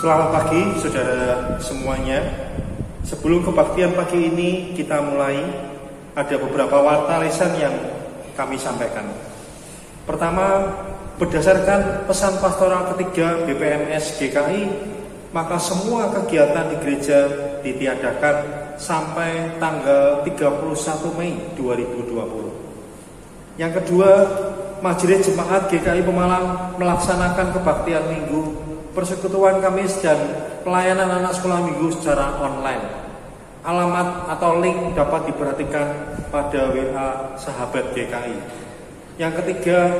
Selamat pagi saudara semuanya. Sebelum kebaktian pagi ini kita mulai, ada beberapa warta lisan yang kami sampaikan. Pertama, berdasarkan pesan pastoral ketiga BPMS GKI, maka semua kegiatan di gereja ditiadakan sampai tanggal 31 Mei 2020. Yang kedua, Majelis Jemaat GKI Pemalang melaksanakan kebaktian minggu, persekutuan Kamis, dan pelayanan anak sekolah minggu secara online. Alamat atau link dapat diperhatikan pada WA Sahabat GKI. Yang ketiga,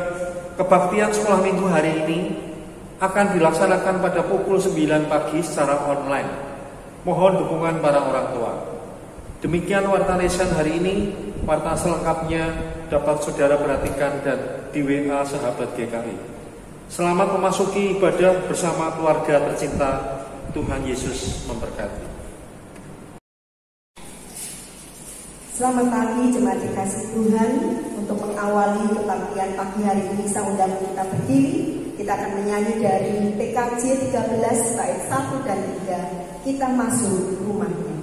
kebaktian sekolah minggu hari ini akan dilaksanakan pada pukul 9 pagi secara online. Mohon dukungan para orang tua. Demikian warta lisan hari ini. Warta selengkapnya dapat saudara perhatikan dan di WA Sahabat GKI. Selamat memasuki ibadah bersama keluarga tercinta. Tuhan Yesus memberkati. Selamat pagi jemaat dikasih Tuhan. Untuk mengawali kebaktian pagi hari ini, saya undang kita berdiri. Kita akan menyanyi dari PKJ 13 bait 1 dan 3. Kita masuk rumahnya.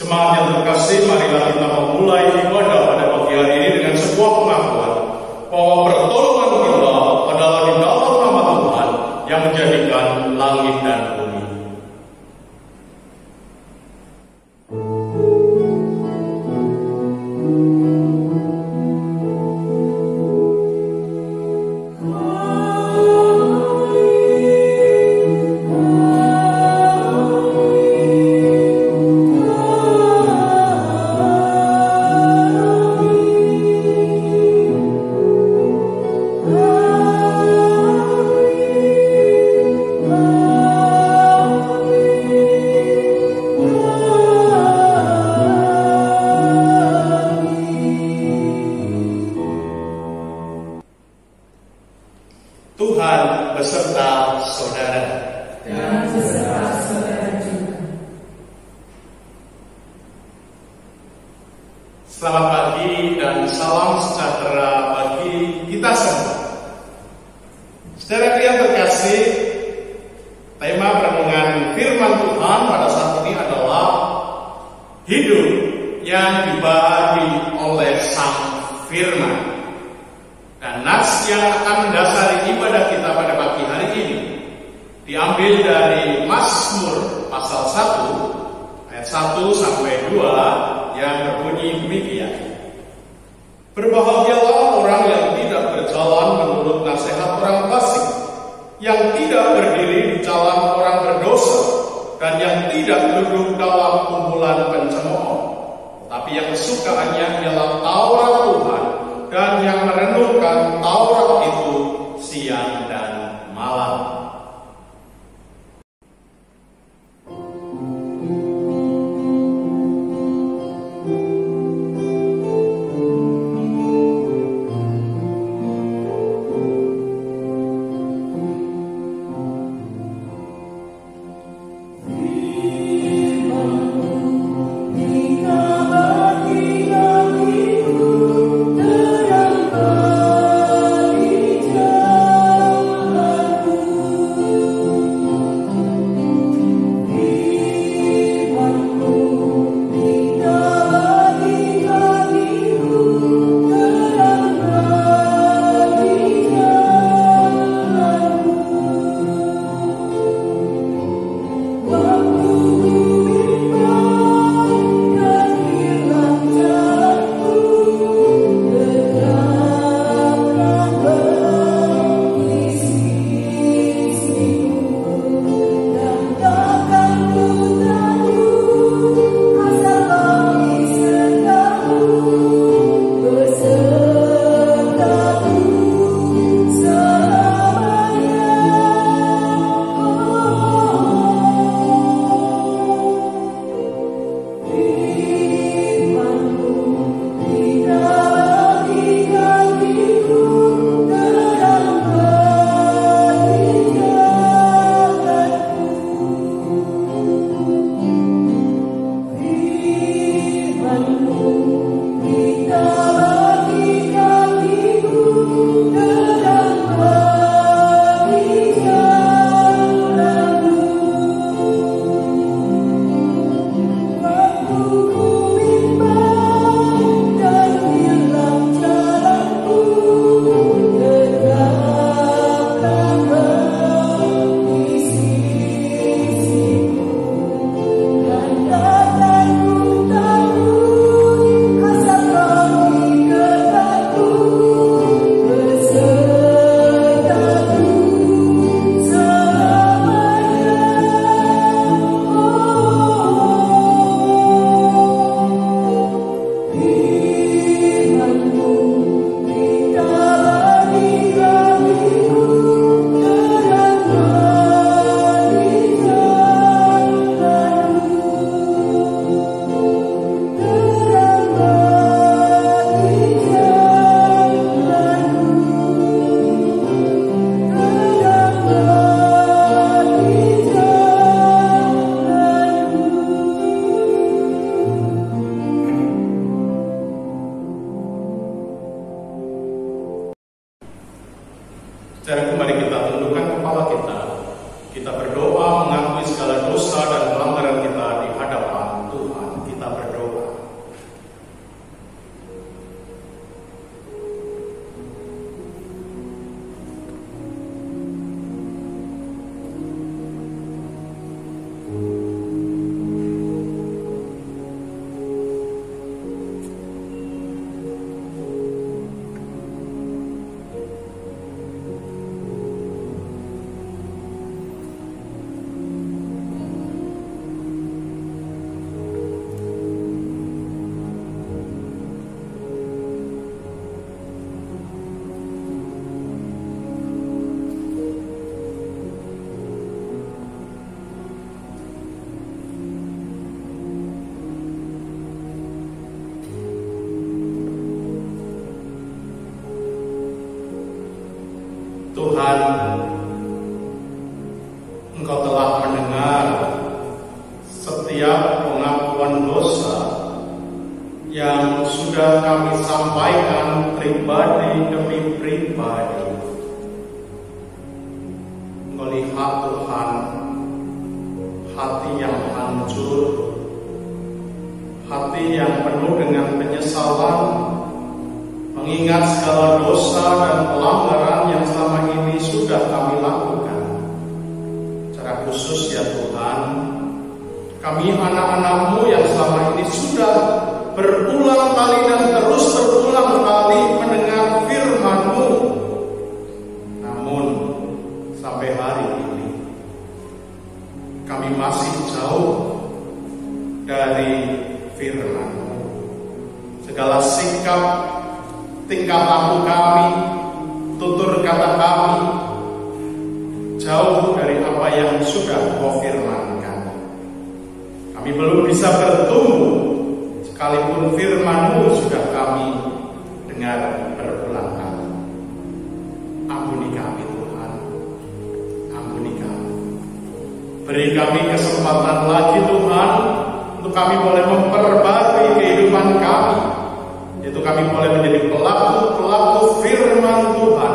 Jemaat yang terkasih, marilah kita memulai ibadah pada pagi hari ini dengan sebuah pengakuan bahwa pertolongan kita adalah di dalam nama Tuhan yang menjadikan langit dan bumi. Tuhan beserta saudara. Dan beserta saudara juga. Selamat pagi dan salam sejahtera bagi kita semua. Saudara yang terkasih, tema perenungan firman Tuhan pada saat ini adalah hidup yang dibagi oleh Sang Firman. Dan nats yang akan mendasari ibadah kita pada pagi hari ini diambil dari Mazmur pasal 1 ayat 1 sampai 2 yang berbunyi demikian. Berbahagialah orang yang tidak berjalan menurut nasihat orang fasik, yang tidak berdiri di jalan orang berdosa, dan yang tidak duduk dalam kumpulan pencemooh, tapi yang kesukaannya ialah Taurat Tuhan, dan yang merenungkan Taurat itu siang dan malam. yang sudah kami sampaikan pribadi demi pribadi. Melihat Tuhan, hati yang hancur, hati yang penuh dengan penyesalan, mengingat segala dosa dan pelanggaran yang selama ini sudah kami lakukan. Secara khusus ya Tuhan, kami anak-anak-Mu yang selama ini sudah berulang kali dan terus berulang kali mendengar firman-Mu, namun sampai hari ini kami masih jauh dari firman-Mu. Segala sikap, tingkah laku kami, tutur kata kami jauh dari apa yang sudah Kau firmankan. Kami belum bisa bertumbuh sekalipun firman-Mu sudah kami dengar berulang kali. Ampuni kami Tuhan, ampuni kami. Beri kami kesempatan lagi Tuhan, untuk kami boleh memperbarui kehidupan kami, yaitu kami boleh menjadi pelaku-pelaku firman Tuhan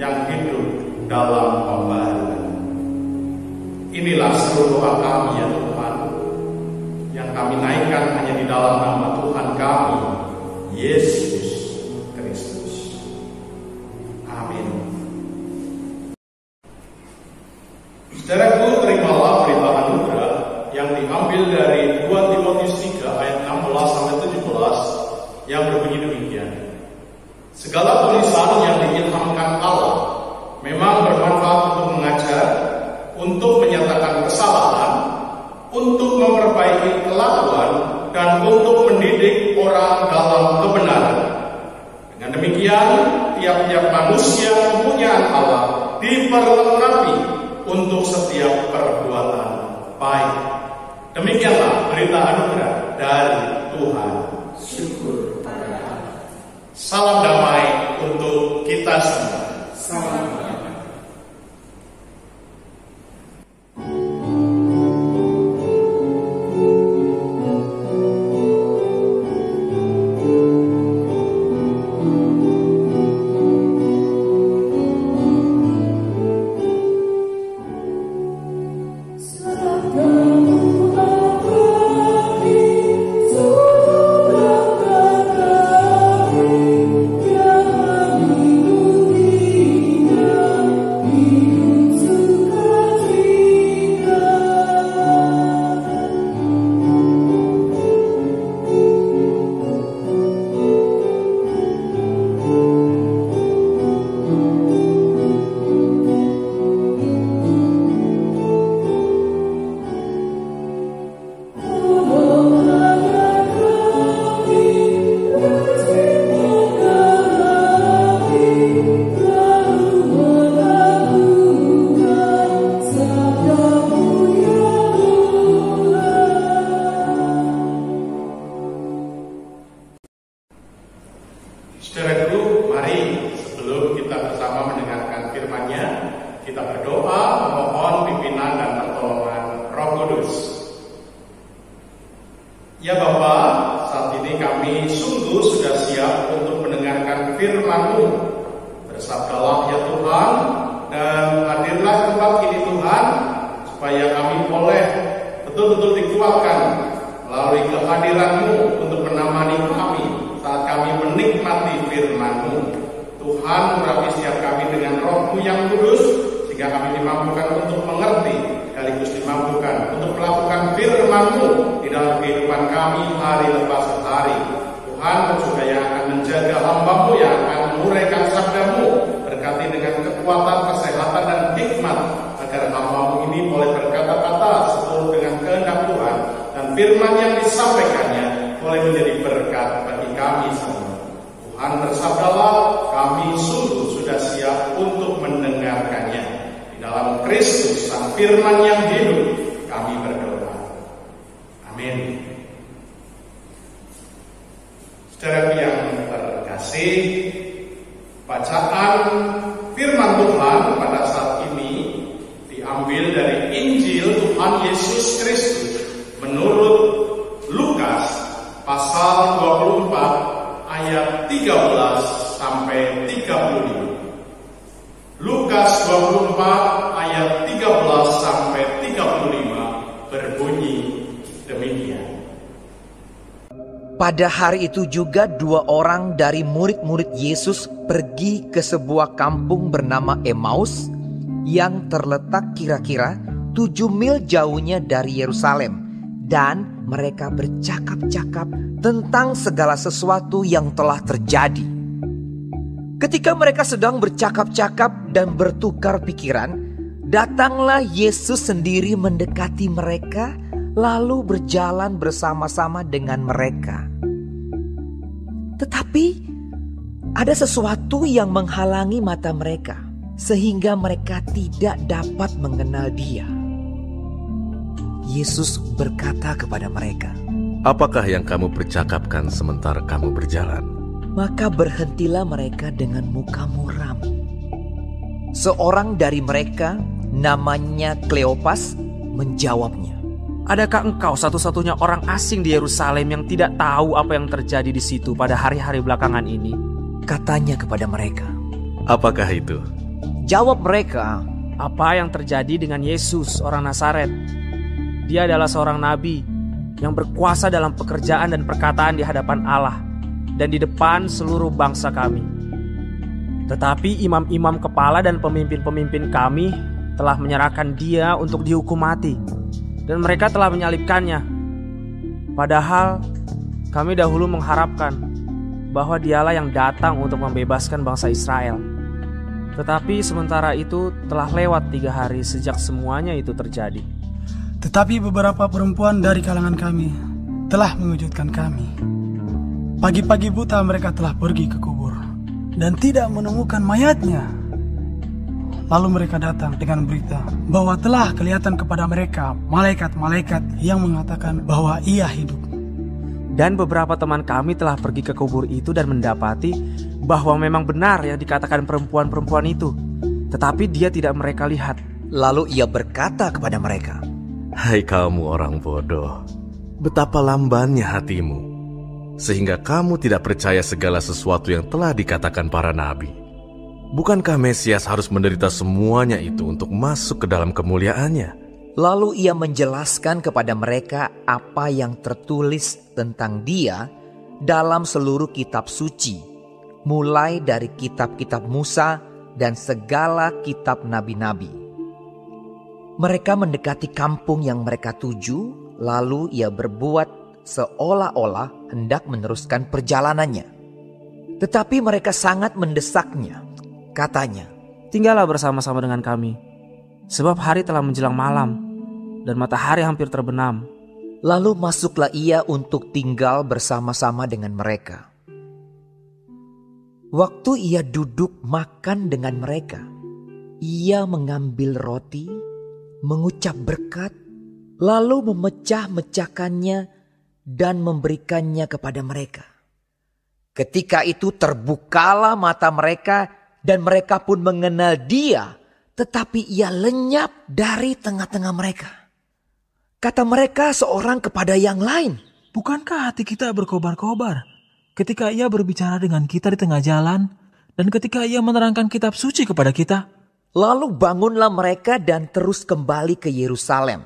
yang hidup dalam pembaharuan. Inilah seluruh doa kami ya Tuhan, yang kami naikkan hanya di dalam nama Tuhan kami, Yesus Kristus. Amin. Saudaraku, terimalah berita anugerah yang diambil dari 2 Timotius 3 ayat 16-17 yang berbunyi demikian. Segala tulisan yang diilhamkan Allah memang bermanfaat untuk mengajar, untuk menyatakan kesalahan, untuk memperbaiki kelakuan, dan untuk mendidik orang dalam kebenaran. Dengan demikian, tiap-tiap manusia kepunyaan Allah diperlengkapi untuk setiap perbuatan baik. Demikianlah berita anugerah dari Tuhan. Syukur pada Allah. Salam damai untuk kita semua. Salam damai. Saudaraku, mari sebelum kita bersama mendengarkan firman-Nya, kita berdoa memohon pimpinan dan pertolongan Roh Kudus. Ya Bapa, saat ini kami sungguh sudah siap untuk mendengarkan firman-Mu. Bersabdalah ya Tuhan, dan hadirlah tempat ini Tuhan, supaya kami boleh betul-betul dikuatkan melalui kehadiran-Mu untuk menemani kami saat kami menikmati firman-Mu. Tuhan, urapi setiap kami dengan Roh-Mu yang kudus, sehingga kami dimampukan untuk mengerti, sekaligus dimampukan untuk melakukan firman-Mu di dalam kehidupan kami hari lepas hari. Tuhan, juga yang akan menjaga hamba-Mu yang akan menguraikan sabda-Mu, berkati dengan kekuatan, kesehatan, dan hikmat, agar hamba-Mu ini boleh berkata-kata seturut dengan kehendak Tuhan, dan firman yang disampaikannya boleh menjadi berkat bagi kami semua. Tuhan, bersabdalah, kami sungguh sudah siap untuk mendengarkannya. Di dalam Kristus, Sang Firman yang hidup, kami berdoa. Amin. Saudara yang terkasih, bacaan firman Tuhan pada saat ini diambil dari Injil Tuhan Yesus Kristus menurut Lukas pasal 13 sampai 35. Lukas 24 ayat 13 sampai 35 berbunyi demikian. Pada hari itu juga 2 orang dari murid-murid Yesus pergi ke sebuah kampung bernama Emmaus yang terletak kira-kira 7 mil jauhnya dari Yerusalem, dan mereka bercakap-cakap tentang segala sesuatu yang telah terjadi. Ketika mereka sedang bercakap-cakap dan bertukar pikiran, datanglah Yesus sendiri mendekati mereka, lalu berjalan bersama-sama dengan mereka. Tetapi ada sesuatu yang menghalangi mata mereka, sehingga mereka tidak dapat mengenal Dia. Yesus berkata kepada mereka, "Apakah yang kamu percakapkan sementara kamu berjalan?" Maka berhentilah mereka dengan muka muram. Seorang dari mereka, namanya Kleopas, menjawabnya, "Adakah engkau satu-satunya orang asing di Yerusalem yang tidak tahu apa yang terjadi di situ pada hari-hari belakangan ini?" Katanya kepada mereka. "Apakah itu?" Jawab mereka, "Apa yang terjadi dengan Yesus orang Nazaret? Dia adalah seorang nabi yang berkuasa dalam pekerjaan dan perkataan di hadapan Allah dan di depan seluruh bangsa kami. Tetapi imam-imam kepala dan pemimpin-pemimpin kami telah menyerahkan Dia untuk dihukum mati, dan mereka telah menyalibkannya. Padahal kami dahulu mengharapkan bahwa Dialah yang datang untuk membebaskan bangsa Israel. Tetapi sementara itu telah lewat 3 hari sejak semuanya itu terjadi. Tetapi beberapa perempuan dari kalangan kami telah mengejutkan kami. Pagi-pagi buta mereka telah pergi ke kubur dan tidak menemukan mayatnya. Lalu mereka datang dengan berita bahwa telah kelihatan kepada mereka malaikat-malaikat yang mengatakan bahwa Ia hidup. Dan beberapa teman kami telah pergi ke kubur itu dan mendapati bahwa memang benar yang dikatakan perempuan-perempuan itu, tetapi Dia tidak mereka lihat." Lalu Ia berkata kepada mereka, "Hai kamu orang bodoh, betapa lambannya hatimu, sehingga kamu tidak percaya segala sesuatu yang telah dikatakan para nabi. Bukankah Mesias harus menderita semuanya itu untuk masuk ke dalam kemuliaannya?" Lalu Ia menjelaskan kepada mereka apa yang tertulis tentang Dia dalam seluruh kitab suci, mulai dari kitab-kitab Musa dan segala kitab nabi-nabi. Mereka mendekati kampung yang mereka tuju, lalu Ia berbuat seolah-olah hendak meneruskan perjalanannya. Tetapi mereka sangat mendesaknya. Katanya, "Tinggallah bersama-sama dengan kami, sebab hari telah menjelang malam dan matahari hampir terbenam." Lalu masuklah Ia untuk tinggal bersama-sama dengan mereka. Waktu Ia duduk makan dengan mereka, Ia mengambil roti, mengucap berkat, lalu memecah-mecahkannya dan memberikannya kepada mereka. Ketika itu terbukalah mata mereka dan mereka pun mengenal Dia, tetapi Ia lenyap dari tengah-tengah mereka. Kata mereka seorang kepada yang lain, Bukankah hati kita berkobar-kobar ketika Ia berbicara dengan kita di tengah jalan dan ketika Ia menerangkan kitab suci kepada kita? Lalu bangunlah mereka dan terus kembali ke Yerusalem.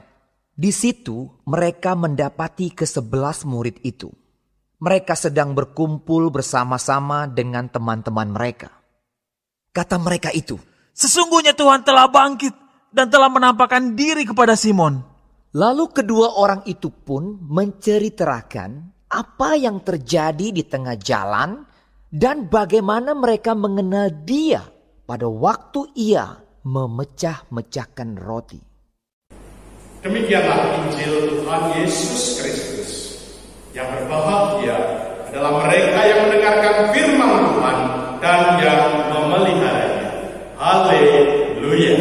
Di situ mereka mendapati ke-11 murid itu. Mereka sedang berkumpul bersama-sama dengan teman-teman mereka. Kata mereka itu, Sesungguhnya Tuhan telah bangkit dan telah menampakkan diri kepada Simon. lalu kedua orang itu pun menceritakan apa yang terjadi di tengah jalan dan bagaimana mereka mengenal Dia pada waktu Ia memecah-mecahkan roti. Demikianlah Injil Tuhan Yesus Kristus. Yang berbahagia adalah mereka yang mendengarkan firman Tuhan dan yang memeliharanya. Haleluya.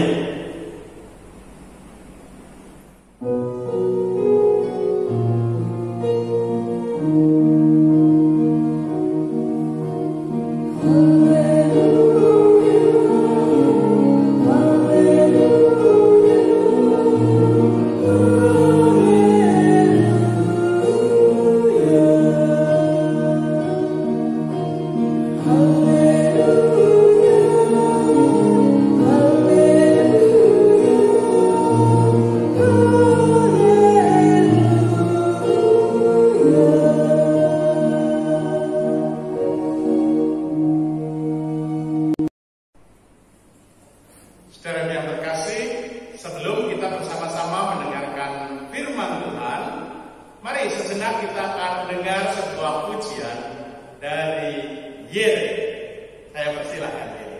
dari Yere. Saya persilahkan Yere.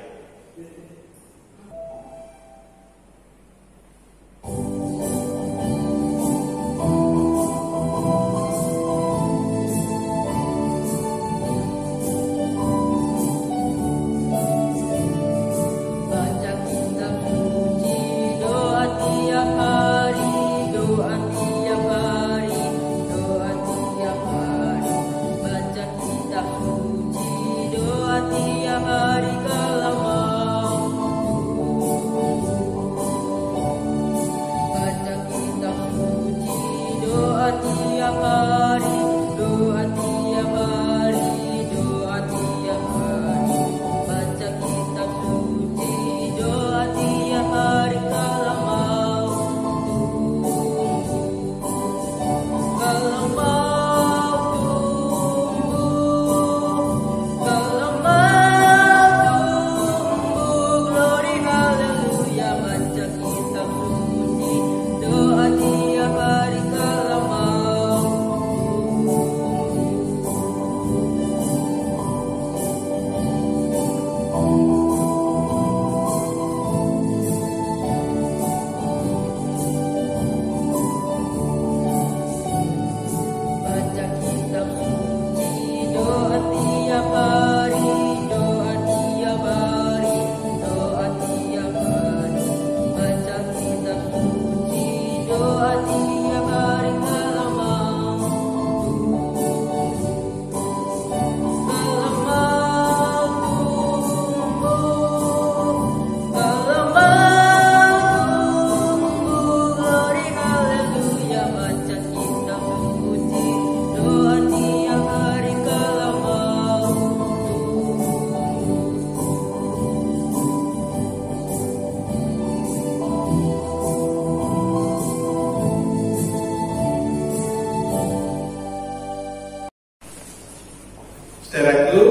Saudaraku,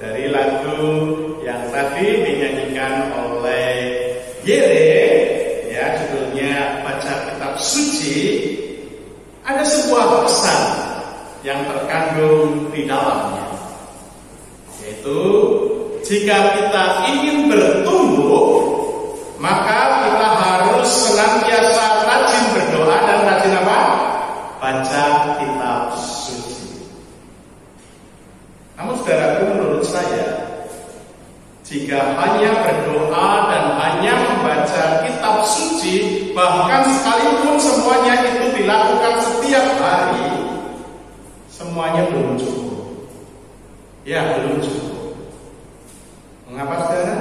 dari lagu yang tadi dinyanyikan oleh Yere, ya judulnya Baca Kitab Suci, ada sebuah pesan yang terkandung di dalamnya, yaitu jika kita ingin bertumbuh, maka kita harus senantiasa rajin berdoa dan rajin apa? Baca kitab suci. Namun saudaraku, menurut saya, jika hanya berdoa dan hanya membaca kitab suci, bahkan sekalipun semuanya itu dilakukan setiap hari, semuanya belum cukup. Ya, belum cukup. Mengapa saudara?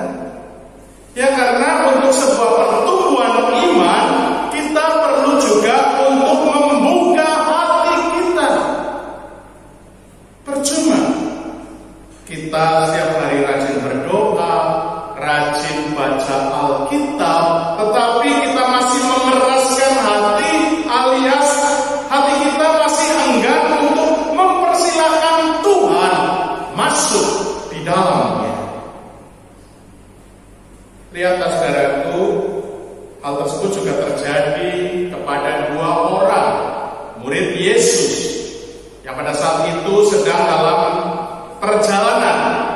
Ya karena untuk sebuah pertumbuhan iman, kita perlu juga untuk membuka hati kita. Percuma kita setiap hari rajin berdoa, rajin baca Alkitab, tetapi kita masih memeraskan hati, alias hati kita masih enggan untuk mempersilahkan Tuhan masuk di dalamnya. Lihatlah saudaraku, hal tersebut juga terjadi kepada dua orang murid Yesus yang pada saat itu sedang dalam perjalanan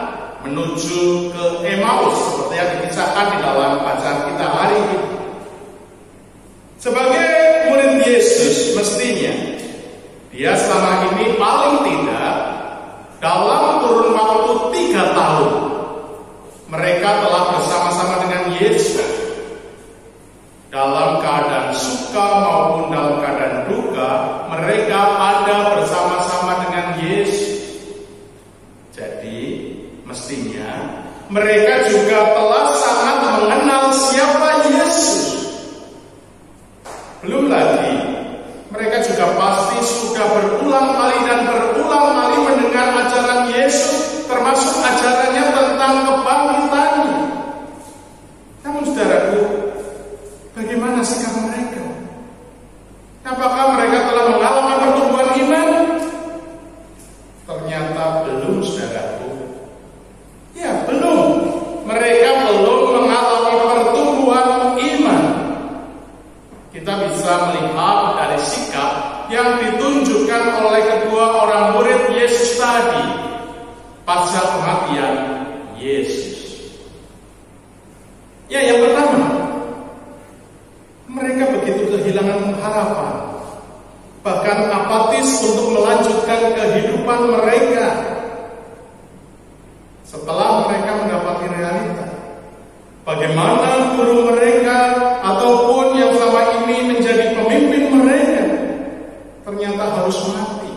menuju ke Emmaus, seperti yang dikisahkan di dalam bacaan kita hari ini. Sebagai murid Yesus, mestinya dia selama ini paling tidak dalam kurun waktu 3 tahun mereka telah bersama-sama dengan Yesus dalam keadaan suka maupun dalam keadaan duka. Mereka ada bersama-sama dengan Yesus. Jadi mestinya mereka juga telah sangat mengenal siapa Yesus. Belum lagi mereka juga pasti sudah berulang kali dan berulang kali mendengar ajaran Yesus, termasuk ajarannya tentang kebangkitannya. Namun saudaraku, bagaimana sikap mereka? Apakah mereka telah mengalami pertumbuhan iman? Ternyata belum, saudaraku. Ya, belum. Mereka belum mengalami pertumbuhan iman. Kita bisa melihat dari sikap yang ditunjukkan oleh kedua orang murid Yesus tadi. pasca kematian Yesus? Ya, yang pertama, mereka begitu kehilangan harapan, bahkan apatis untuk melanjutkan kehidupan mereka setelah mereka mendapati realita. Bagaimana guru mereka ataupun yang selama ini menjadi pemimpin mereka ternyata harus mati.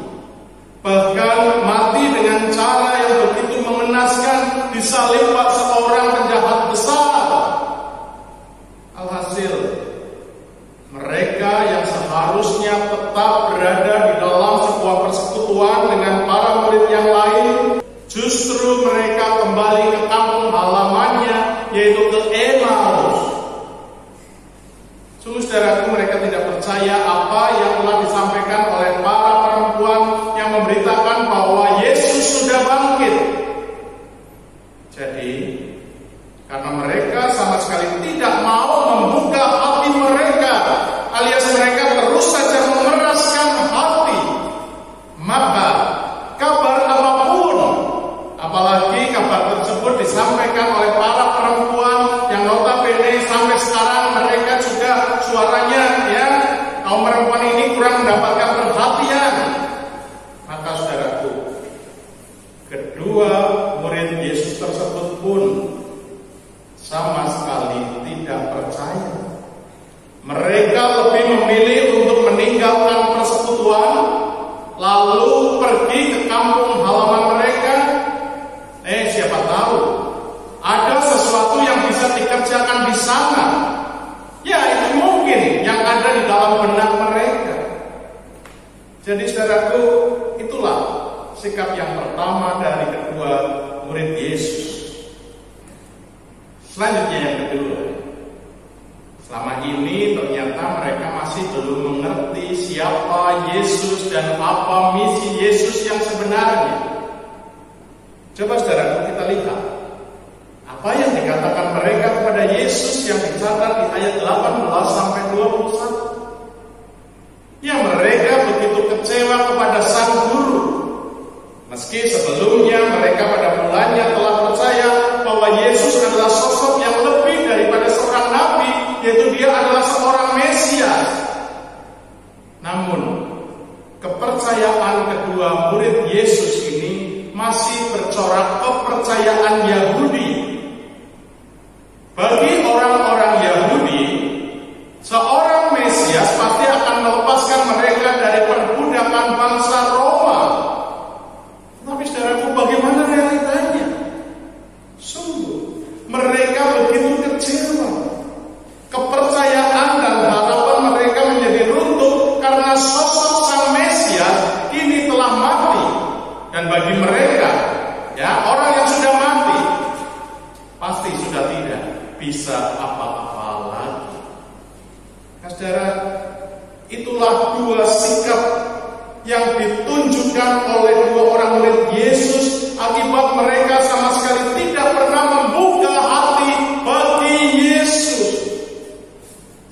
Bahkan mati dengan cara yang begitu mengenaskan, disalib seorang penjahat besar. Alhasil, mereka yang seharusnya tetap berada di dalam sebuah persekutuan dengan para murid yang lain, justru mereka kembali ke kampung halamannya, yaitu ke Emmaus. Sungguh saudaraku, mereka tidak percaya apa yang telah disampaikan oleh para perempuan yang memberitakan bahwa Yesus sudah bangkit. Jadi, karena mereka sama sekali tidak mau membuka hati mereka, alias mereka terus saja mengeraskan hati, maka kabar apapun, apalagi kabar tersebut disampaikan oleh para perempuan yang notabene sampai sekarang mereka juga suaranya, ya, kaum perempuan ini kurang mendapatkan perhatian. Maka saudaraku, kedua murid Yesus tersebut pun sama sekali tidak percaya. Mereka lebih memilih untuk meninggalkan persekutuan, lalu pergi ke kampung halaman mereka. Siapa tahu ada sesuatu yang bisa dikerjakan di sana. Ya, itu mungkin yang ada di dalam benak mereka. Jadi saudaraku, itulah sikap yang pertama dari kedua murid Yesus. Selanjutnya yang kedua, selama ini ternyata mereka masih belum mengerti siapa Yesus dan apa misi Yesus yang sebenarnya. Coba saudaraku kita lihat apa yang dikatakan mereka kepada Yesus yang dicatat di ayat 18 sampai 21. Ya, mereka begitu kecewa kepada sang guru. Meski sebelumnya mereka pada mulanya telah percaya bahwa Yesus adalah sosok yang lebih daripada seorang nabi, yaitu dia adalah seorang Mesias. Namun, kepercayaan kedua murid Yesus ini masih bercorak kepercayaan Yahudi. Bagi orang-orang Yahudi, seorang Mesias pasti akan melepaskan mereka dari perbudakan bangsa Roma. Tapi saudaraku, bagaimana realitanya? Sungguh, mereka begitu kecewa. Kepercayaan dan harapan mereka menjadi runtuh karena sosok sang Mesias kini telah mati. Dan bagi mereka, ya, orang yang sudah mati pasti sudah tidak bisa apa-apa lagi. Nah, saudara, itulah dua sikap yang ditunjukkan oleh dua orang murid Yesus akibat mereka sama sekali tidak pernah membuka hati bagi Yesus.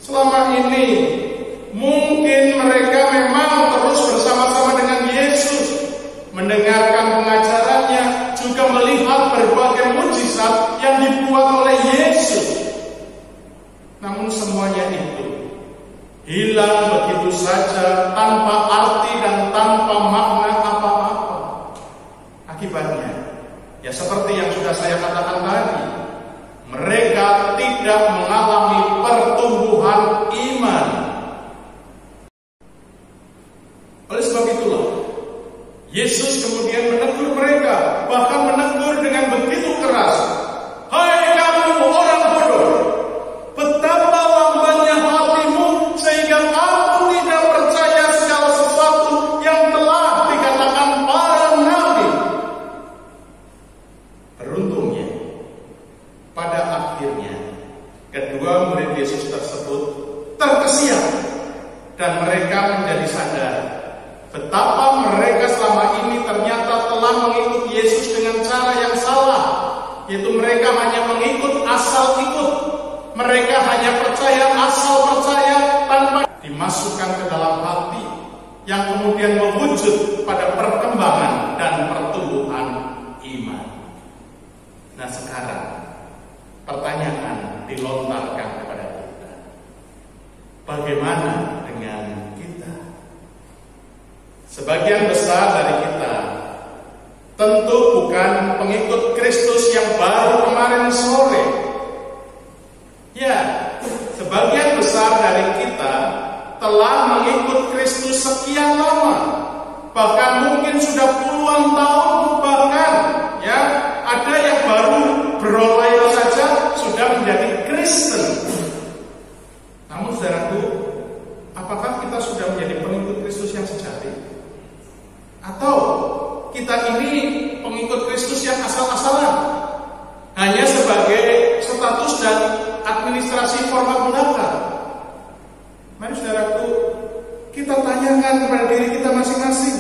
Selama ini mungkin mereka memang terus bersama-sama dengan Yesus, mendengarkan pengajarannya, juga melihat berbagai mujizat yang dibuat oleh Yesus. Namun semuanya itu hilang begitu saja tanpa arti dan tanpa makna apa-apa. Akibatnya, ya seperti yang sudah saya katakan tadi, mereka tidak mengalami pertumbuhan iman. Oleh sebab itulah Yesus kemudian menegur mereka, bahkan menegur dengan begitu keras. Hai kamu orang bodoh, betapa lambannya hatimu sehingga kamu tidak percaya segala sesuatu yang telah dikatakan para nabi. Beruntungnya, pada akhirnya kedua murid Yesus tersebut terkesiap dan mereka menjadi sadar betapa mereka selama ini ternyata telah mengikuti Yesus dengan cara yang salah, yaitu mereka hanya mengikut asal ikut. Mereka hanya percaya asal percaya tanpa dimasukkan ke dalam hati, yang kemudian mewujud pada perkembangan dan pertumbuhan iman. Nah sekarang pertanyaan dilontarkan kepada kita. Bagaimana dengan kita? Sebagian besar dari kita tentu bukan pengikut Kristus yang baru kemarin sore. Ya, sebagian besar dari kita telah mengikut Kristus sekian lama, bahkan mungkin sudah puluhan tahun, bahkan ya ada yang baru berolah saja sudah menjadi Kristen. Namun saudaraku, apakah kita sudah menjadi pengikut Kristus yang sejati? Atau kita ini pengikut Kristus yang asal-asalan, hanya sebagai status dan administrasi formal belaka? Mari saudaraku, kita tanyakan kepada diri kita masing-masing.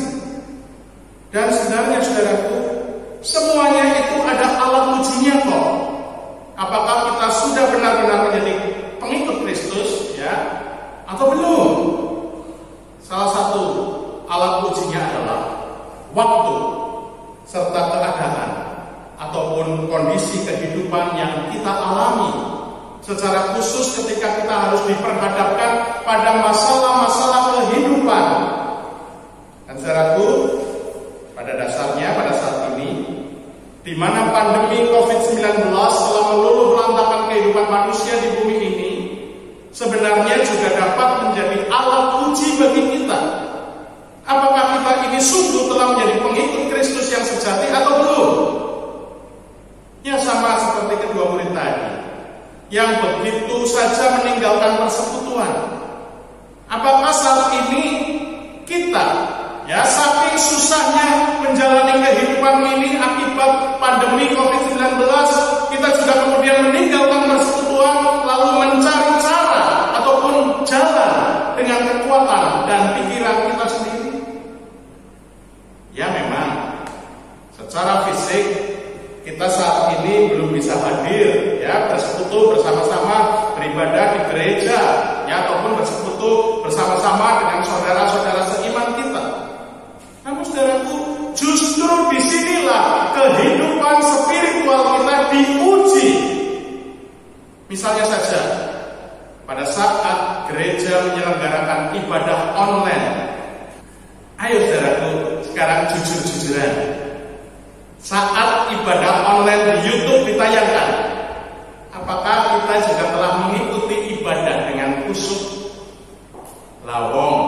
Dan sebenarnya saudaraku, semuanya itu ada alat ujinya kok. Apakah kita sudah benar-benar menjadi pengikut Kristus, ya, atau belum? Salah satu alat ujinya adalah waktu serta keadaan ataupun kondisi kehidupan yang kita alami. Secara khusus ketika kita harus diperhadapkan pada masalah-masalah kehidupan. Dan saudaraku, pada dasarnya pada saat ini, di mana pandemi COVID-19 telah meluluh lantakan kehidupan manusia di bumi ini, sebenarnya juga dapat menjadi alat uji bagi kita. Apakah kita ini sungguh telah menjadi pengikut Kristus yang sejati atau belum? Ya sama seperti kedua murid tadi, yang begitu saja meninggalkan persekutuan. Apakah saat ini kita, ya saking susahnya menjalani kehidupan ini akibat pandemi COVID-19, kita sudah kemudian meninggalkan persekutuan lalu mencari cara ataupun jalan dengan kekuatan dan pikiran kita sendiri? Ya memang secara fisik kita saat ini belum bisa hadir, ya, bersekutu bersama-sama beribadah di gereja, ya, ataupun bersekutu bersama-sama dengan saudara-saudara seiman kita. Namun saudaraku, justru disinilah kehidupan spiritual kita diuji. Misalnya saja, pada saat gereja menyelenggarakan ibadah online. Ayo saudaraku, sekarang jujur-jujuran. Saat ibadah online di YouTube ditayangkan, apakah kita juga telah mengikuti ibadah dengan khusyuk? Lawong,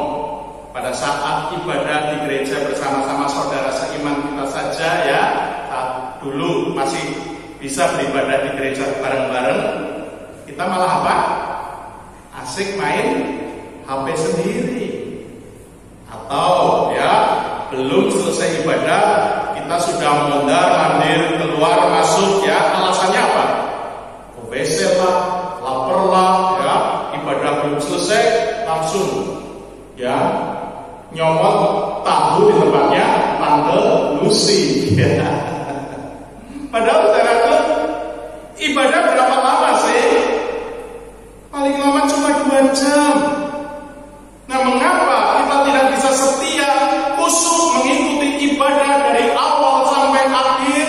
pada saat ibadah di gereja bersama-sama saudara seiman kita saja, ya, saat dulu masih bisa beribadah di gereja bareng-bareng, kita malah apa? Asik main HP sendiri. Atau ya belum selesai ibadah kita sudah mondar-mandir keluar masuk, ya, alasannya apa? Ke WC lah, lapar lah, ya, ibadah belum selesai langsung, ya, nyomot tahu di tempatnya Tante Lucy. Padahal saudaraku, ibadah berapa lama sih? Paling lama cuma 2 jam. Nah, mengapa kita tidak bisa setia, khusyuk mengikuti ibadah dari awal sampai akhir?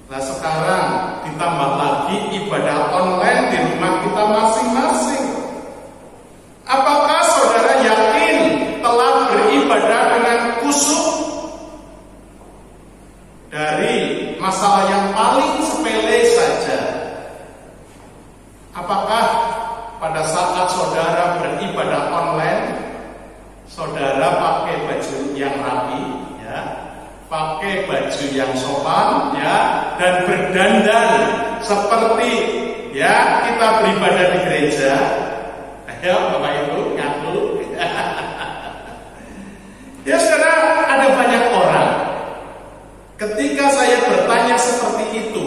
Nah, sekarang ditambah lagi ibadah online di rumah kita masing-masing. Apakah saudara yakin telah beribadah dengan khusyuk? Dari masalah yang paling sepele saja, apakah pada saat saudara beribadah online, saudara pakai baju yang rapi, ya, pakai baju yang sopan, ya, dan berdandan seperti, ya, kita beribadah di gereja? Ayo Bapak Ibu ngaku. Ya saudara, ada banyak orang ketika saya bertanya seperti itu,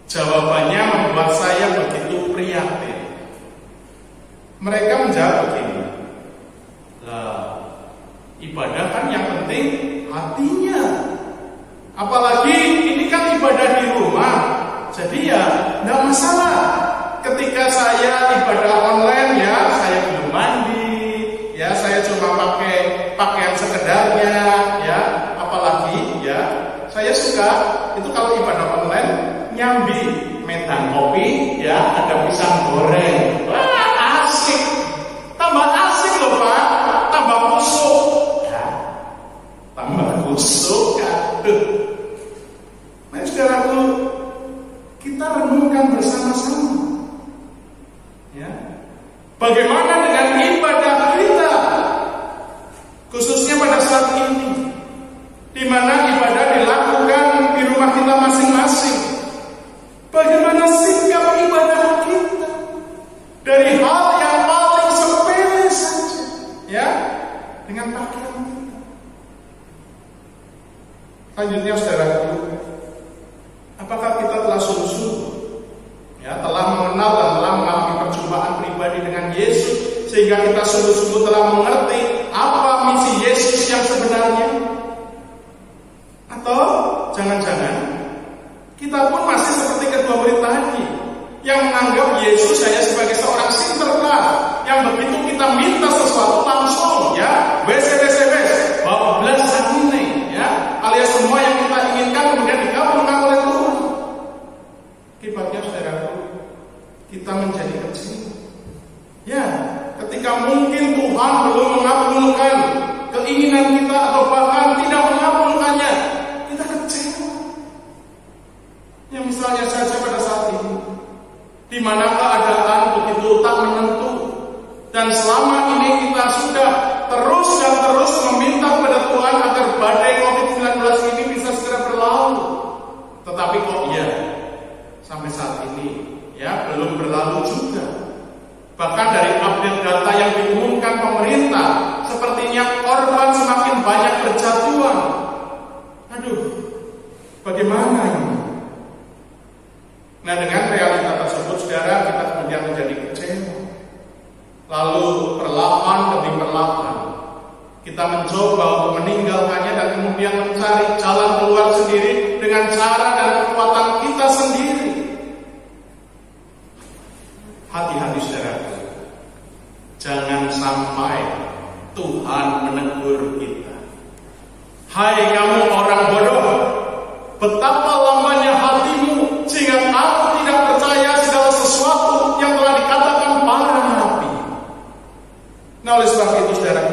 jawabannya membuat saya begitu prihatin. Mereka menjawab begini, lah, ibadah kan yang penting hatinya. Apalagi ini kan ibadah di rumah, jadi ya nggak masalah. Ketika saya ibadah online, ya, saya belum mandi, ya, saya cuma pakai pakaian sekedarnya, ya, apalagi, ya, Saya suka itu kalau ibadah online nyambi medan kopi, ya ada pisang goreng. Wah, asik. Tambah asik loh Pak. Tambah kusuk. Ya, tambah kusuk. Aduh. Mari saudaraku, kita renungkan bersama-sama. Ya. Bagaimana dengan ibadah kita? Khususnya pada saat ini, di mana ibadah dilakukan di rumah kita masing-masing. Bagaimana sikap ibadah kita dari hal yang paling sepele saja, ya, dengan pakaian kita. Selanjutnya, saudaraku, apakah kita telah sungguh-sungguh, ya, telah mengenal dan telah mengalami perjumpaan pribadi dengan Yesus, sehingga kita sungguh-sungguh telah mengerti apa misi Yesus yang sebenarnya? Atau jangan-jangan kita pun masih seperti kedua murid tadi yang menganggap Yesus hanya sebagai seorang sinterklas yang begitu kita minta sesuatu langsung, ya, wes, bablas ini, ya, alias semua yang kita inginkan kemudian dikabulkan oleh Tuhan. Akibatnya, saudaraku, kita menjadi kecil. Ya, ketika mungkin Tuhan belum mengabulkan keinginan kita atau bahkan tidak mengabulkannya, kita kecewa. Ya, misalnya saja pada saat ini, di mana keadaan begitu tak menentu, dan selama ini kita sudah terus dan terus meminta kepada Tuhan agar badai COVID-19 ini bisa segera berlalu. Tetapi kok iya, sampai saat ini, ya, belum berlalu juga. Bahkan dari update data yang diumumkan pemerintah, sepertinya korban semakin banyak berjatuhan. Aduh, bagaimana ini? Nah, dengan realita tersebut, saudara, kita kemudian menjadi kecewa. Lalu perlahan demi perlahan kita mencoba untuk meninggalkannya dan kemudian mencari jalan keluar sendiri dengan cara dan kekuatan kita sendiri. Hati-hati, saudara. Jangan sampai Tuhan menegur kita. Hai kamu orang bodoh, betapa lamanya hatimu sehingga kamu tidak percaya segala sesuatu yang telah dikatakan para nabi. Nah, oleh sebab itu, saudara,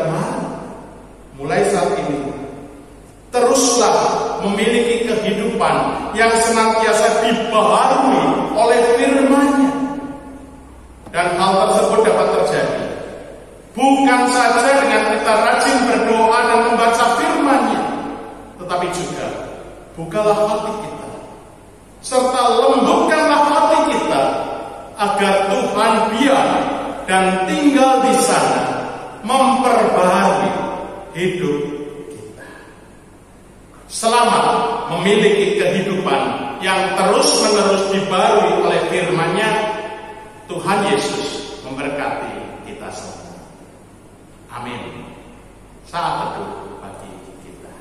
mulai saat ini teruslah memiliki kehidupan yang senantiasa dibaharui oleh firman-Nya. Dan hal tersebut dapat terjadi bukan saja dengan kita rajin berdoa dan membaca firman-Nya, tetapi juga bukalah hati kita, serta lembutkanlah hati kita, agar Tuhan diam dan tinggal di sana, memperbaharui hidup kita. Selamat memiliki kehidupan yang terus-menerus dibarui oleh firman-Nya. Tuhan Yesus memberkati kita semua. Amin. Saat teduh bagi kita.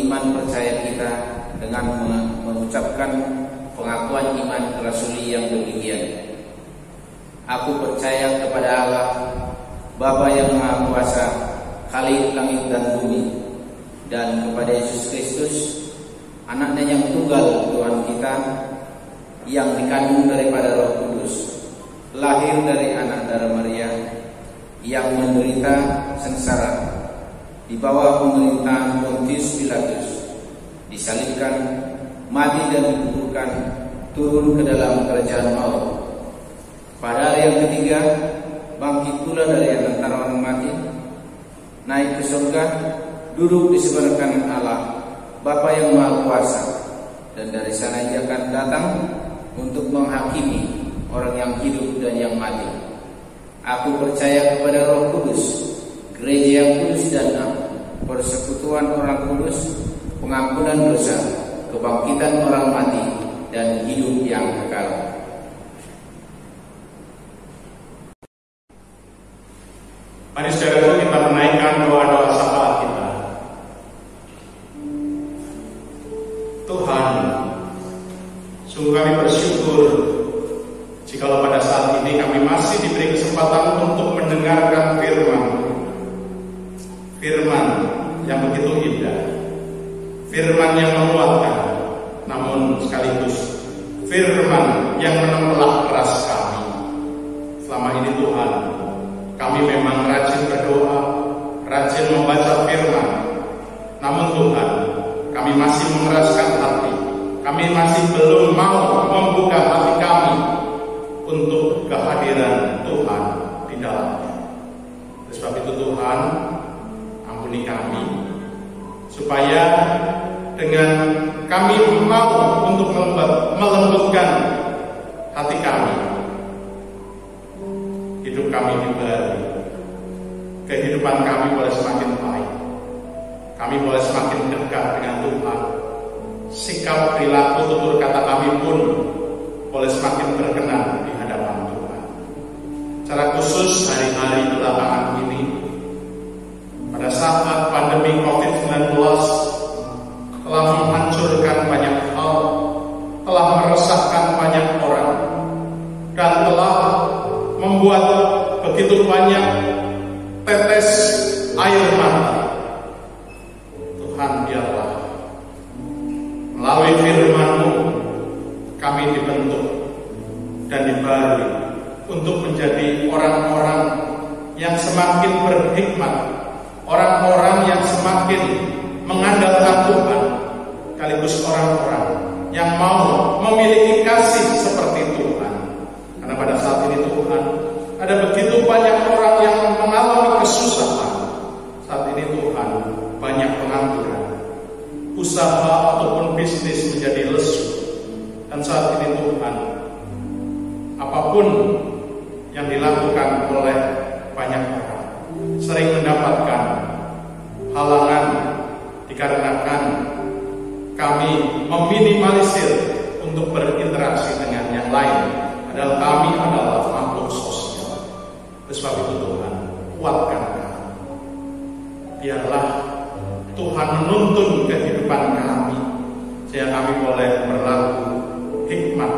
iman percaya kita dengan mengucapkan pengakuan iman rasuli yang demikian. Aku percaya kepada Allah, Bapa yang Maha Kuasa, Khalik langit dan bumi, dan kepada Yesus Kristus, Anaknya yang tunggal Tuhan kita, yang dikandung daripada Roh Kudus, lahir dari anak darah Maria, yang menderita sengsara di bawah pemerintahan Pontius Pilatus, disalibkan, mati dan dikuburkan, turun ke dalam kerajaan maut. Pada hari yang ketiga, bangkit pula dari antara orang mati, naik ke surga, duduk di sebelah kanan Allah, Bapa yang Maha Kuasa, dan dari sana Ia akan datang untuk menghakimi orang yang hidup dan yang mati. Aku percaya kepada Roh Kudus, gereja yang kudus dan am, persekutuan orang kudus, pengampunan dosa, kebangkitan orang mati, dan hidup yang kekal. Mari saudara kita menaikkan doa-doa syafaat kita. Tuhan, sungguh kami bersyukur jikalau pada saat ini kami masih diberi kesempatan untuk mendengarkan firman yang begitu indah, firman yang menguatkan, namun sekaligus firman yang menempelak keras kami. Selama ini Tuhan, kami memang rajin berdoa, rajin membaca firman, namun Tuhan, kami masih mengeraskan hati. Kami masih belum mau membuka hati kami untuk kehadiran Tuhan di dalamnya. Oleh sebab itu Tuhan, ampuni kami, supaya dengan kami mau untuk melembutkan hati kami, hidup kami diberi, kehidupan kami boleh semakin baik, kami boleh semakin dekat dengan Tuhan, sikap, perilaku, tutur kata kami pun boleh semakin berkenan di hadapan Tuhan. Secara khusus hari-hari belakangan ini, pada saat pandemi COVID-19 telah menghancurkan banyak hal, telah meresahkan banyak orang, dan telah membuat begitu banyak tetes air mata. Tuhan, biarlah melalui firman-Mu kami dibentuk dan diberi untuk menjadi orang-orang yang semakin berhikmat, orang-orang yang semakin mengandalkan Tuhan, sekaligus orang-orang yang mau memiliki kasih seperti Tuhan. Karena pada saat ini Tuhan, ada begitu banyak orang yang mengalami kesusahan. Saat ini Tuhan, banyak pengangguran, usaha ataupun bisnis menjadi lesu. Dan saat ini Tuhan, apapun yang dilakukan oleh banyak orang sering mendapatkan halangan dikarenakan kami meminimalisir untuk berinteraksi dengan yang lain, padahal kami adalah makhluk sosial. Oleh sebab itu Tuhan, kuatkan kami. Biarlah Tuhan menuntun kehidupan kami, sehingga kami boleh berlaku hikmat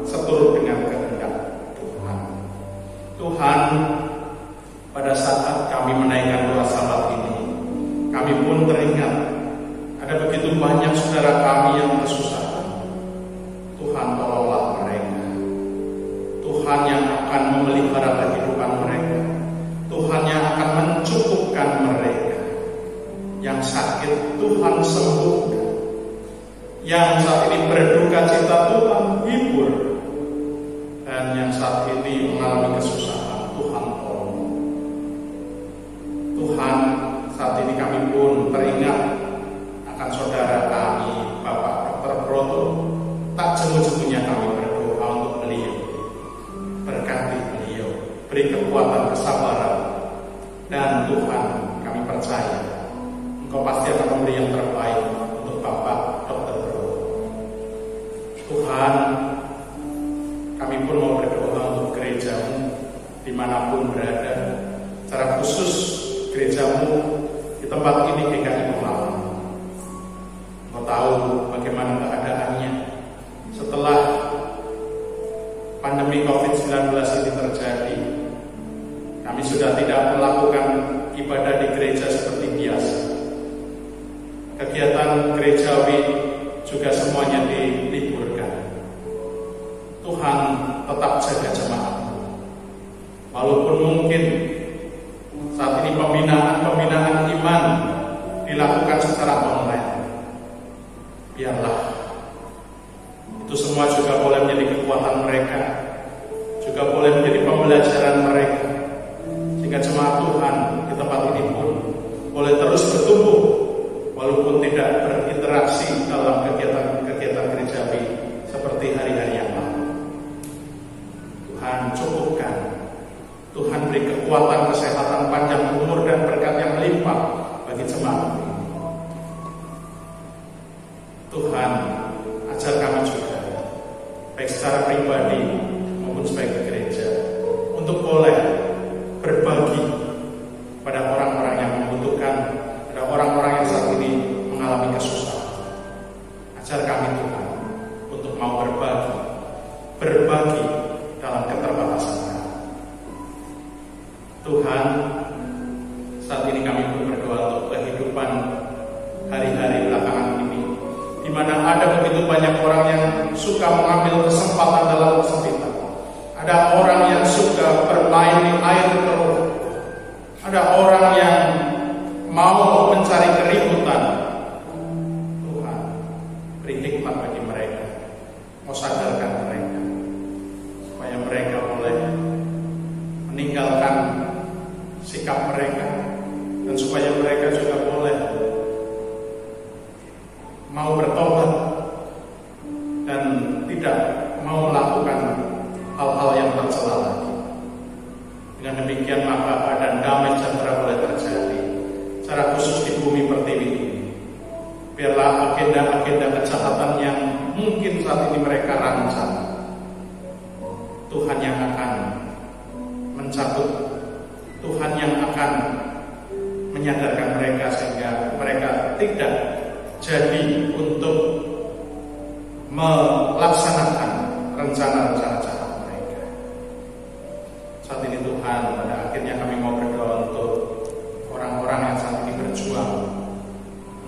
seturut dengan kehendak Tuhan. Tuhan, pada saat kami menaikkan doa salat ini, kami pun teringat ada begitu banyak saudara kami yang kesusahan. Tuhan, tolonglah mereka. Tuhan yang akan memelihara kehidupan mereka, Tuhan yang akan mencukupkan mereka. Yang sakit Tuhan sembuhkan, yang saat ini berduka cita Tuhan hibur, dan yang saat ini mengalami kesusahan Tuhan tolong. Tuhan, saat ini kami pun teringat akan saudara kami, Bapak Dr. Broto. Tak jemu-jemunya kami berdoa untuk beliau. Berkati beliau, beri kekuatan, kesabaran, dan Tuhan, kami percaya Engkau pasti akan memberi yang terbaik untuk Bapak Dr. Broto. Tuhan, kami pun mau berdoa untuk gereja-Mu dimanapun berada, secara khusus gereja-Mu di tempat ini GKI Pemalang. Engkau tahu bagaimana keadaannya setelah pandemi COVID-19 ini terjadi. Kami sudah tidak melakukan ibadah di gereja seperti biasa. Kegiatan gerejawi juga semuanya diliburkan. Tuhan tetap jaga jemaat. Walaupun mungkin saat ini pembinaan iman dilakukan secara online, biarlah itu semua juga boleh menjadi kekuatan mereka, juga boleh menjadi pembelajaran mereka, sehingga jemaat Tuhan di tempat ini pun boleh terus bertumbuh walaupun tidak berinteraksi dalam kegiatan gerejawi seperti hari-hari yang lalu. Tuhan cukupkan, Tuhan beri kekuatan, kesehatan, panjang umur dan berkat yang melimpah bagi jemaat ini. Tuhan ajar kami juga, baik secara pribadi maupun sebagai gereja, untuk boleh berbagi pada orang-orang yang membutuhkan, pada orang-orang yang saat ini mengalami kesusahan. Ajar kami Tuhan untuk mau berbagi dalam keterbatasan kami. Tuhan, saat ini kami pun berdoa untuk kehidupan hari-hari belakangan ini, di mana ada begitu banyak orang yang suka mengambil kesempatan dalam kesempitan. Ada orang yang suka bermain di air keruh. Ada orang yang mau mencari keributan. Tuhan, beri hikmat bagi mereka. Mau sadarkan mereka supaya mereka boleh meninggalkan sikap mereka, dan supaya mereka juga boleh mau bertobat dan tidak mau melakukan hal-hal yang tercela lagi. Dengan demikian maka keadaan damai sejahtera boleh terjadi, secara khusus di bumi pertiwi ini. Biarlah agenda-agenda kejahatan yang mungkin saat ini mereka rancang, Tuhan yang akan mencabut, Tuhan yang akan menyadarkan mereka sehingga mereka tidak jadi untuk melaksanakan rencana-rencana jahat mereka. Saat ini Tuhan, pada akhirnya kami mau berdoa untuk orang-orang yang saat ini berjuang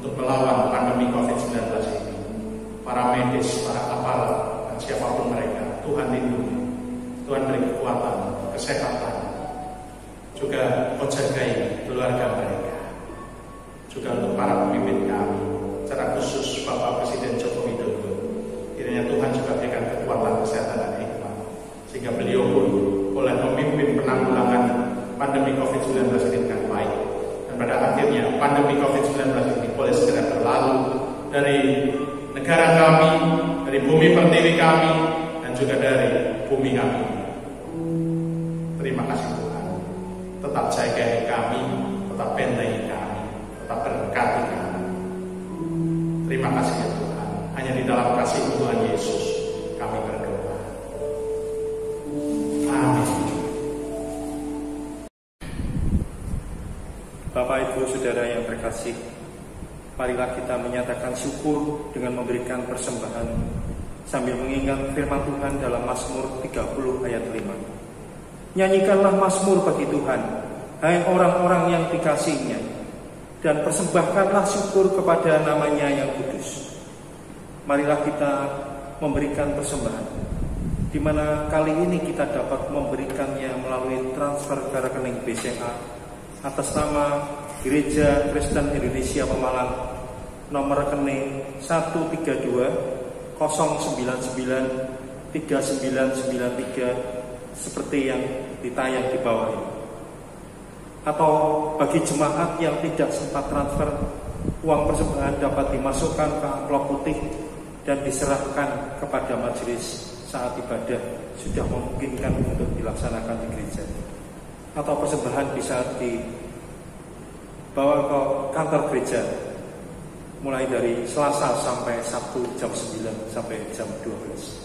untuk melawan pandemi COVID-19 ini, para medis, para aparat, dan siapapun mereka. Tuhan lindungi, Tuhan beri kekuatan, kesehatan, juga Kau jagai keluarga mereka, juga untuk para pemimpin kami, secara khusus Bapak Presiden Joko Widodo. Kiranya Tuhan juga berikan kekuatan, kesehatan, dan hikmat, sehingga beliau pun boleh memimpin penanggulangan pandemi COVID-19 ini dengan baik. Dan pada akhirnya pandemi COVID-19 ini boleh segera berlalu dari negara kami, dari bumi pertiwi kami, dan juga dari bumi kami. Terima kasih Tuhan. Tetap jagai kami, tetap bentengi kami, tetap berkati kami. Terima kasih ya Tuhan. Hanya di dalam kasih Tuhan Yesus kami berdoa. Amin. Bapak Ibu Saudara yang terkasih, marilah kita menyatakan syukur dengan memberikan persembahan sambil mengingat firman Tuhan dalam Mazmur 30 ayat 5. Nyanyikanlah mazmur bagi Tuhan, hai orang-orang yang dikasihinya, dan persembahkanlah syukur kepada namanya yang kudus. Marilah kita memberikan persembahan, di mana kali ini kita dapat memberikannya melalui transfer ke rekening BCA atas nama Gereja Kristen Indonesia Pemalang, nomor rekening 132 099 3993 seperti yang ditayang di bawah ini. Atau bagi jemaat yang tidak sempat transfer, uang persembahan dapat dimasukkan ke amplop putih dan diserahkan kepada majelis saat ibadah sudah memungkinkan untuk dilaksanakan di gereja. Atau persembahan bisa dibawa ke kantor gereja mulai dari Selasa sampai Sabtu jam 9 sampai jam 12.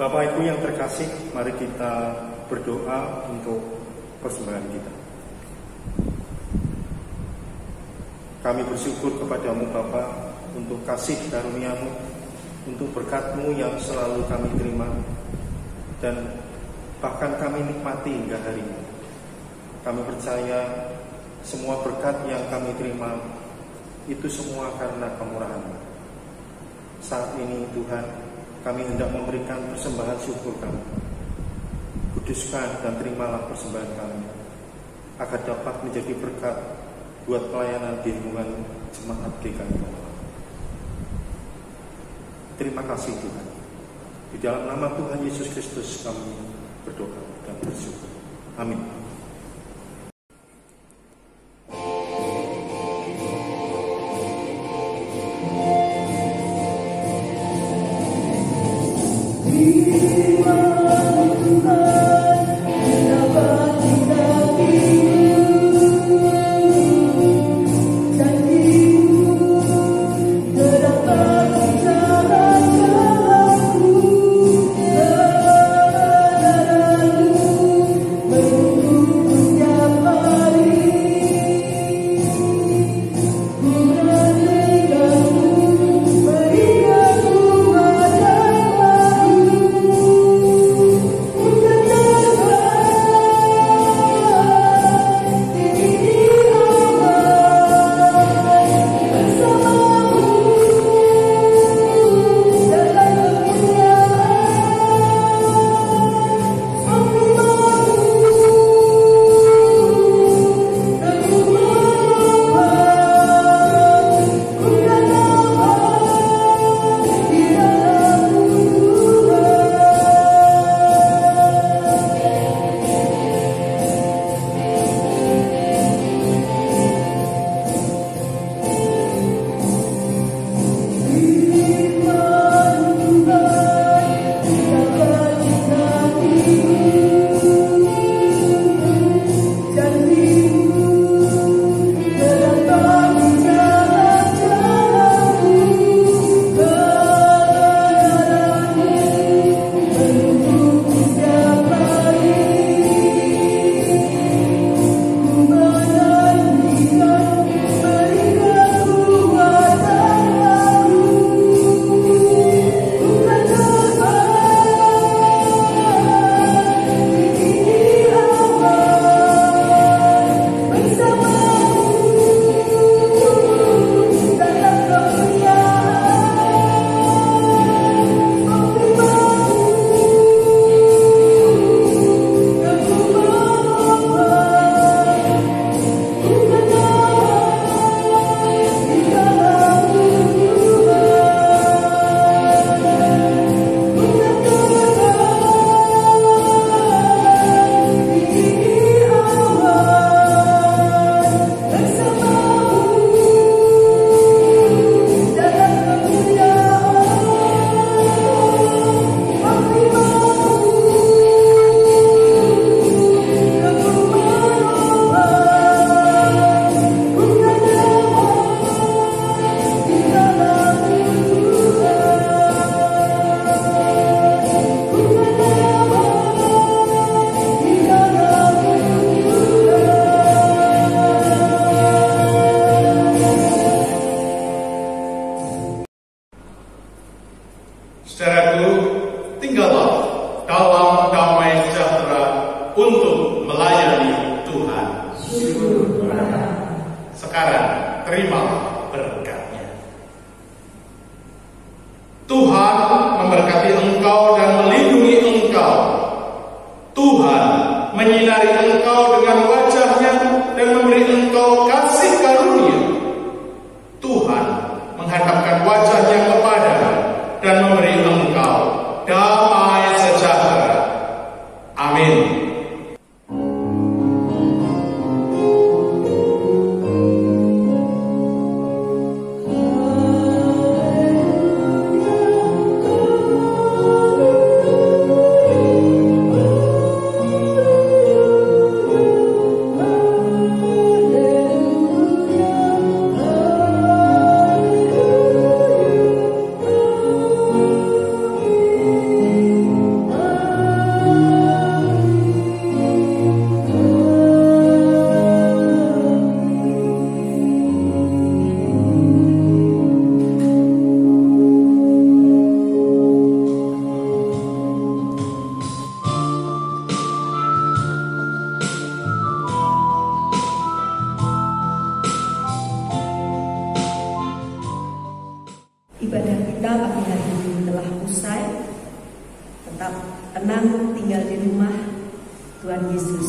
Bapak Ibu yang terkasih, mari kita berdoa untuk persembahan kita. Kami bersyukur kepadamu Bapa untuk kasih karunia-Mu, untuk berkat-Mu yang selalu kami terima, dan bahkan kami nikmati hingga hari ini. Kami percaya semua berkat yang kami terima itu semua karena kemurahan-Mu. Saat ini Tuhan, kami hendak memberikan persembahan syukur kami. Kuduskan dan terimalah persembahan kami, agar dapat menjadi berkat buat pelayanan di lingkungan Jemaat GKI Pemalang. Terima kasih Tuhan. Di dalam nama Tuhan Yesus Kristus kami berdoa dan bersyukur. Amin. Thank you. terimalah berkatnya. Tuhan memberkati engkau dan melindungi engkau. Tuhan menyinari engkau dengan wajah-Nya dan memberi engkau kasih karunia. Tuhan menghadapkan wajah-Nya kepadamu dan memberi engkau damai sejahtera. Amin. Ibadah kita pagi hari ini telah usai. Tetap tenang tinggal di rumah. Tuhan Yesus